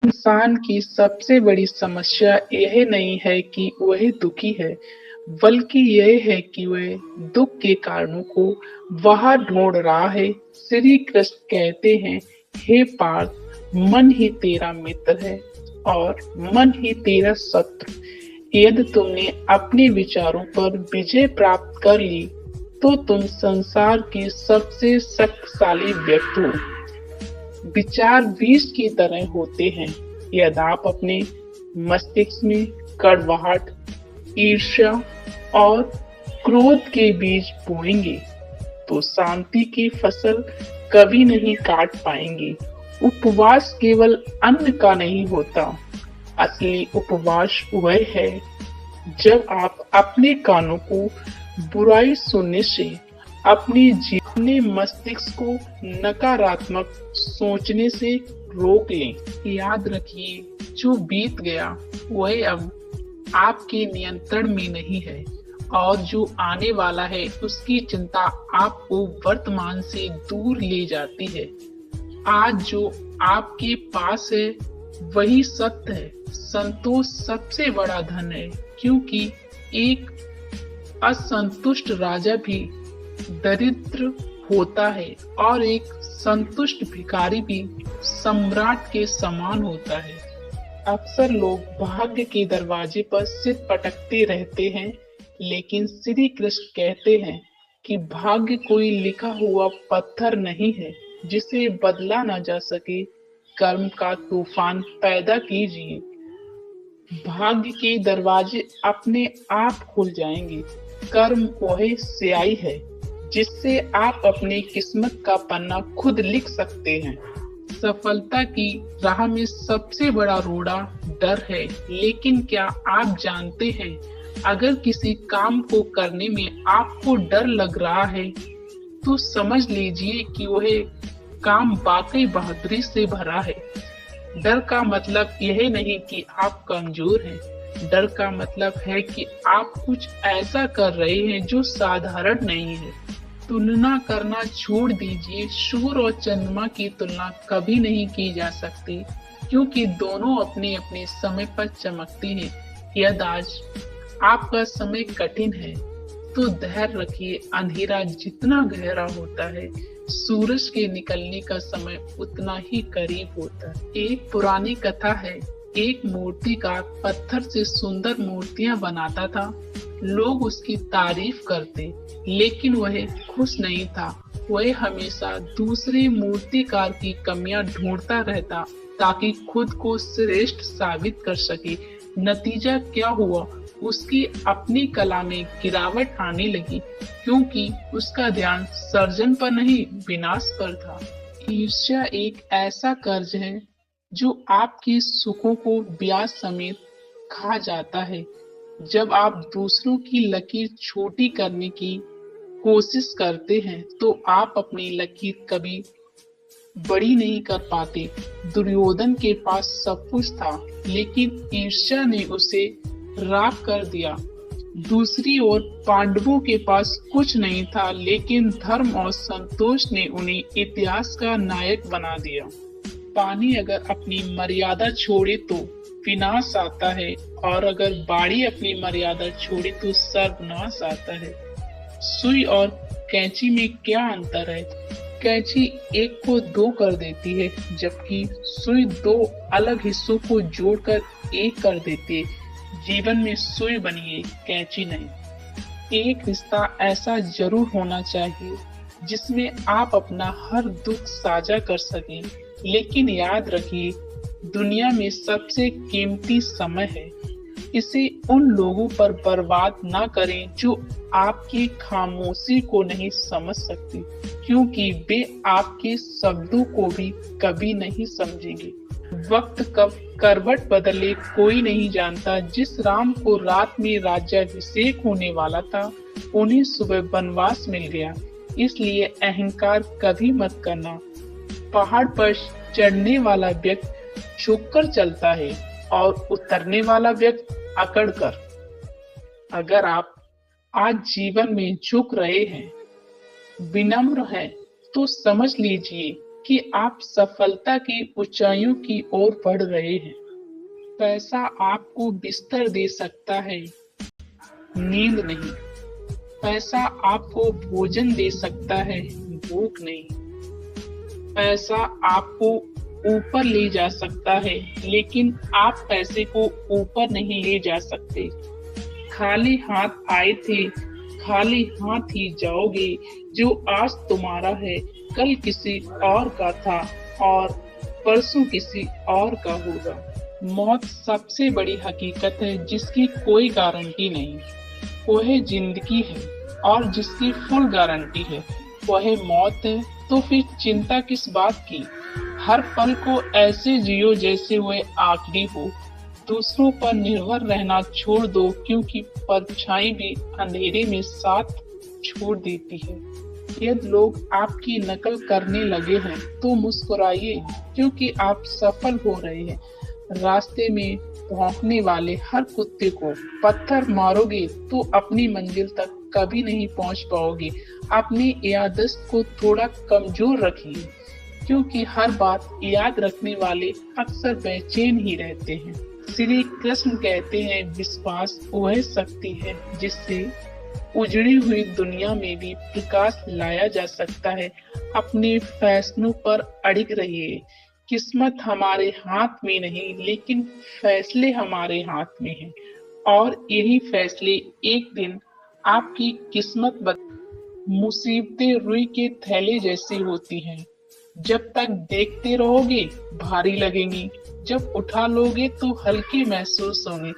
इंसान की सबसे बड़ी समस्या यह नहीं है कि वह दुखी है, बल्कि यह है कि वह दुख के कारणों को वहां ढूंढ रहा है। श्री कृष्ण कहते हैं, हे पार्थ, मन ही तेरा मित्र है और मन ही तेरा शत्रु। यदि तुमने अपने विचारों पर विजय प्राप्त कर ली, तो तुम संसार के सबसे शक्तिशाली व्यक्ति हो। विचार विष की तरह होते हैं। यदि आप अपने मस्तिष्क में कड़वाहट, ईर्ष्या और क्रोध के बीज बोएंगे, तो शांति की फसल कभी नहीं काट पाएंगे। उपवास केवल अन्न का नहीं होता। असली उपवास वह है जब आप अपने कानों को बुराई सुनने से, अपने मस्तिष्क को नकारात्मक सोचने से रोक लें। याद रखिए, जो बीत गया वह अब आपके नियंत्रण में नहीं है, और जो आने वाला है उसकी चिंता आपको वर्तमान से दूर ले जाती है। आज जो आपके पास है वही सत्य है। संतोष सबसे बड़ा धन है, क्योंकि एक असंतुष्ट राजा भी दरिद्र होता है और एक संतुष्ट भिखारी भी सम्राट के समान होता है। अक्सर लोग भाग्य के दरवाजे पर सिर पटकते रहते हैं, लेकिन श्री कृष्ण कहते हैं कि भाग्य कोई लिखा हुआ पत्थर नहीं है जिसे बदला ना जा सके। कर्म का तूफान पैदा कीजिए, भाग्य के दरवाजे अपने आप खुल जाएंगे। कर्म वह स्याही है जिससे आप अपनी किस्मत का पन्ना खुद लिख सकते हैं। सफलता की राह में सबसे बड़ा रोड़ा डर है, लेकिन क्या आप जानते हैं, अगर किसी काम को करने में आपको डर लग रहा है, तो समझ लीजिए कि वह काम वाकई बहादुरी से भरा है। डर का मतलब यह नहीं कि आप कमजोर हैं। डर का मतलब है कि आप कुछ ऐसा कर रहे हैं जो साधारण नहीं है। तुलना करना छोड़ दीजिए। सूर्य और चंद्रमा की तुलना कभी नहीं की जा सकती, क्योंकि दोनों अपने अपने समय पर चमकती हैं। यदि आज आपका समय कठिन है, तो धैर्य रखिए। अंधेरा जितना गहरा होता है, सूरज के निकलने का समय उतना ही करीब होता है। एक पुरानी कथा है, एक मूर्तिकार पत्थर से सुंदर मूर्तियां बनाता था। लोग उसकी तारीफ करते, लेकिन वह खुश नहीं था। वह हमेशा दूसरे मूर्तिकार की कमियां ढूंढता रहता, ताकि खुद को श्रेष्ठ साबित कर सके। नतीजा क्या हुआ? उसकी अपनी कला में गिरावट आने लगी, क्योंकि उसका ध्यान सर्जन पर नहीं, विनाश पर था। ईर्ष्या एक ऐसा कर्ज है जो आपके सुखों को ब्याज समेत खा जाता है। जब आप दूसरों की लकीर छोटी करने की कोशिश करते हैं, तो आप अपनी लकीर कभी बड़ी नहीं कर पाते। दुर्योधन के पास सब कुछ था, लेकिन ईर्ष्या ने उसे राख कर दिया। दूसरी ओर पांडवों के पास कुछ नहीं था, लेकिन धर्म और संतोष ने उन्हें इतिहास का नायक बना दिया। पानी अगर अपनी मर्यादा छोड़े तो विनाश आता है, और अगर बाड़ी अपनी मर्यादा छोड़े तो सर्वनाश आता है। सुई और कैंची में क्या अंतर है? कैंची एक को दो कर देती है, जबकि सुई दो अलग हिस्सों को जोड़कर एक कर देती है। जीवन में सुई बनिए, कैंची नहीं। एक रिश्ता ऐसा जरूर होना चाहिए जिसमें आप अपना हर दुख साझा कर सकें, लेकिन याद रखिए, दुनिया में सबसे कीमती समय है। इसे उन लोगों पर बर्बाद ना करें जो आपकी खामोशी को नहीं समझ सकते, क्योंकि वे आपके शब्दों को भी कभी नहीं समझेंगे। वक्त कब करवट बदले कोई नहीं जानता। जिस राम को रात में राज्याभिषेक होने वाला था, उन्हें सुबह वनवास मिल गया। इसलिए अहंकार कभी मत करना। पहाड़ पर चढ़ने वाला व्यक्ति झुककर चलता है और उतरने वाला व्यक्ति अकड़ कर। अगर आप आज जीवन में झुक रहे हैं, विनम्र हैं, तो समझ लीजिए कि आप सफलता की ऊंचाइयों की ओर बढ़ रहे हैं। पैसा आपको बिस्तर दे सकता है, नींद नहीं। पैसा आपको भोजन दे सकता है, भूख नहीं। पैसा आपको ऊपर ले जा सकता है, लेकिन आप पैसे को ऊपर नहीं ले जा सकते। खाली हाथ आए थे, खाली हाथ ही जाओगे। जो आज तुम्हारा है, कल किसी और का था और परसों किसी और का होगा। मौत सबसे बड़ी हकीकत है जिसकी कोई गारंटी नहीं। वह जिंदगी है और जिसकी फुल गारंटी है वह मौत है। तो फिर चिंता किस बात की? हर पल को ऐसे जियो जैसे वह आखिरी हो। दूसरों पर निर्भर रहना छोड़ दो, क्योंकि परछाई भी अंधेरे में साथ छोड़ देती है। यदि लोग आपकी नकल करने लगे हैं तो मुस्कुराइए, क्योंकि आप सफल हो रहे हैं। रास्ते में भौंकने वाले हर कुत्ते को पत्थर मारोगे तो अपनी मंजिल तक कभी नहीं पहुंच पाओगे। अपनी याददाश्त को थोड़ा कमजोर रखिए, क्योंकि हर बात याद रखने वाले अक्सर बेचैन ही रहते हैं। श्री कृष्ण कहते हैं, विश्वास वह शक्ति है जिससे उजड़ी हुई दुनिया में भी प्रकाश लाया जा सकता है। अपने फैसलों पर अड़िग रहिए। किस्मत हमारे हाथ में नहीं, लेकिन फैसले हमारे हाथ में हैं, और यही फैसले एक दिन आपकी किस्मत मुसीबतें रुई के थैले जैसी होती हैं। जब तक देखते रहोगे भारी लगेंगी, जब उठा लोगे तो हल्के महसूस होंगे।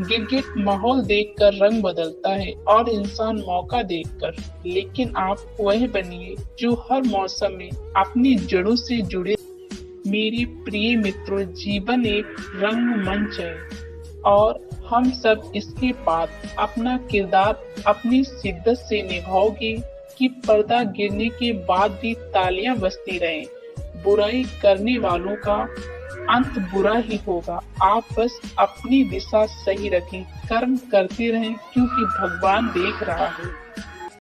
गिरगिट माहौल देखकर रंग बदलता है और इंसान मौका देखकर। लेकिन आप वह बनिए जो हर मौसम में अपनी जड़ों से जुड़े। मेरे प्रिय मित्रों, जीवन एक रंगमंच है और हम सब इसके बाद अपना किरदार अपनी शिद्दत से निभाओगे कि पर्दा गिरने के बाद भी तालियां बजती रहें। बुराई करने वालों का अंत बुरा ही होगा। आप बस अपनी दिशा सही रखें, कर्म करते रहें, क्योंकि भगवान देख रहा है।